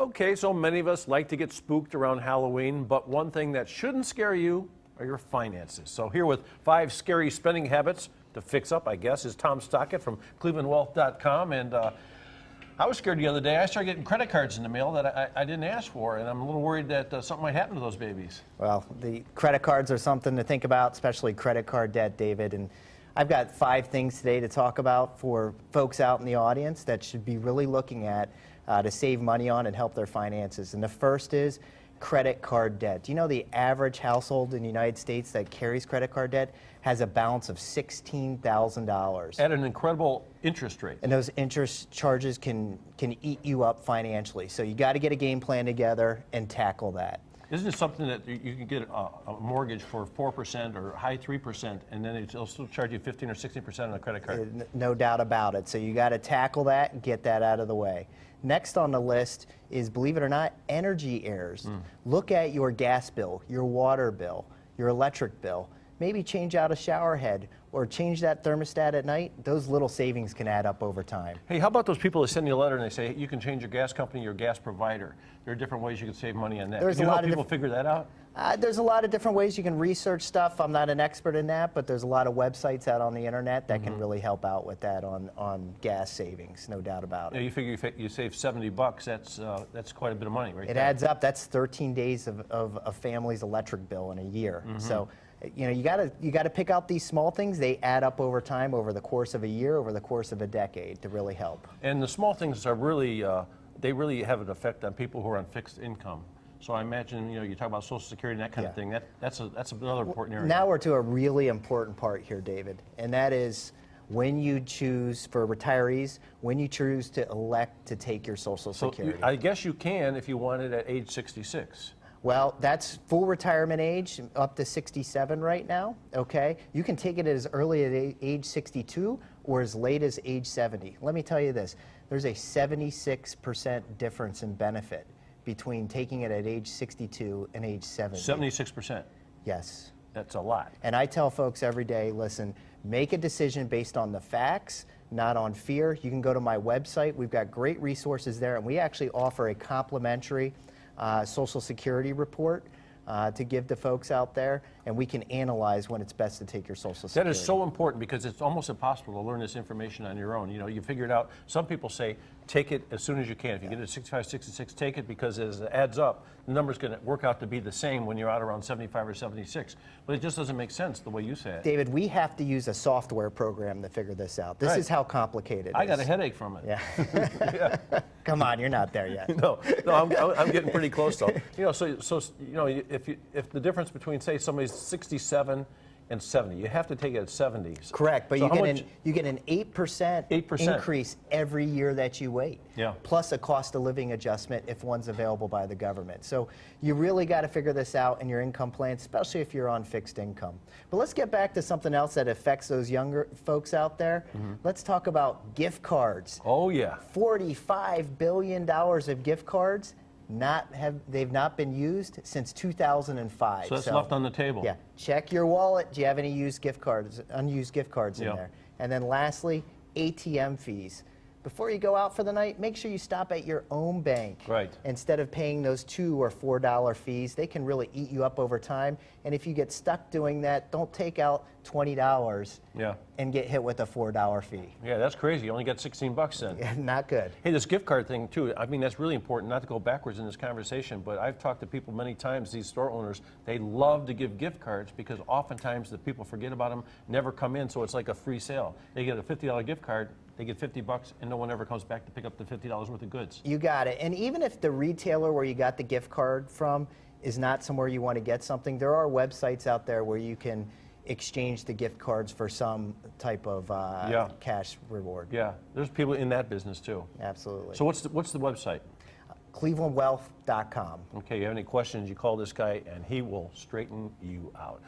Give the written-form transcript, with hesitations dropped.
Okay, so many of us like to get spooked around Halloween, but one thing that shouldn't scare you are your finances. So here with 5 scary spending habits to fix up, I guess, is Tom Stockett from clevelandwealth.com. And I was scared the other day. I started getting credit cards in the mail that I didn't ask for, and I'm a little worried that something might happen to those babies. Well, the credit cards are something to think about, especially credit card debt, David. And I've got 5 things today to talk about for folks out in the audience that should be really looking at to save money on and help their finances. And the first is credit card debt. Do you know the average household in the United States that carries credit card debt has a balance of $16,000? At an incredible interest rate. And those interest charges can eat you up financially. So you got to get a game plan together and tackle that. Isn't it something that you can get a mortgage for 4% or high 3%, and then it'll still charge you 15 or 16% on the credit card? No doubt about it. So you got to tackle that and get that out of the way. Next on the list is, believe it or not, energy errors. Look at your gas bill, your water bill, your electric bill. Maybe change out a shower head or change that thermostat at night. Those little savings can add up over time. Hey, how about those people that send you a letter and they say, you can change your gas company, your gas provider? There are different ways you can save money on that. There's you a know lot how of people figure that out? There's a lot of different ways you can research stuff. I'm not an expert in that, but there's a lot of websites out on the internet that can really help out with that on gas savings, no doubt about it. Yeah, you figure you save $70, that's quite a bit of money, right? It adds up. That's 13 days of a family's electric bill in a year. So, you know, you gotta pick out these small things. They add up over time, over the course of a year, over the course of a decade, to really help. And the small things are really, they really have an effect on people who are on fixed income. So I imagine, you know, you talk about Social Security and that kind of thing. That's another important area. Now we're to a really important part here, David, and that is when you choose, for retirees, when you choose to elect to take your Social Security. I guess you can if you want it at age 66. Well, that's full retirement age, up to 67 right now, okay? You can take it as early as age 62 or as late as age 70. Let me tell you this, there's a 76% difference in benefit between taking it at age 62 and age 70. 76%? Yes. That's a lot. And I tell folks every day, listen, make a decision based on the facts, not on fear. You can go to my website. We've got great resources there, and we actually offer a complimentary Social Security report to give to folks out there, and we can analyze when it's best to take your Social Security. That is so important because it's almost impossible to learn this information on your own. You know, you figure it out. Some people say, take it as soon as you can. If you get it at 65, 66, take it, because as it adds up, the number's going to work out to be the same when you're out around 75 or 76. But it just doesn't make sense the way you say it. David, we have to use a software program to figure this out. This is how complicated it is. I got a headache from it. Yeah. Come on, you're not there yet. No, I'm getting pretty close though. You know, so you know, if the difference between, say, somebody's 67 and 70, you have to take it at 70. Correct, but so you get an 8% increase every year that you wait. Yeah. Plus a cost of living adjustment if one's available by the government. So you really got to figure this out in your income plan, especially if you're on fixed income. But let's get back to something else that affects those younger folks out there. Let's talk about gift cards. Oh yeah. $45 billion of gift cards. They've not been used since 2005. So that's left on the table. Yeah. Check your wallet. Do you have any unused gift cards in there? And then lastly, ATM fees. Before you go out for the night, make sure you stop at your own bank. Right. Instead of paying those $2 or $4 fees. They can really eat you up over time. And if you get stuck doing that, don't take out $20 and get hit with a $4 fee. Yeah, that's crazy. You only got 16 bucks then. Yeah, not good. Hey, this gift card thing too, I mean, that's really important, not to go backwards in this conversation, but I've talked to people many times, these store owners, they love to give gift cards because oftentimes the people forget about them, never come in, so it's like a free sale. They get a $50 gift card, they get 50 bucks, and no one ever comes back to pick up the $50 worth of goods. You got it. And even if the retailer where you got the gift card from is not somewhere you want to get something, there are websites out there where you can exchange the gift cards for some type of cash reward. Yeah, there's people in that business too. Absolutely. So what's the website? clevelandwealth.com. Okay, you have any questions, you call this guy and he will straighten you out.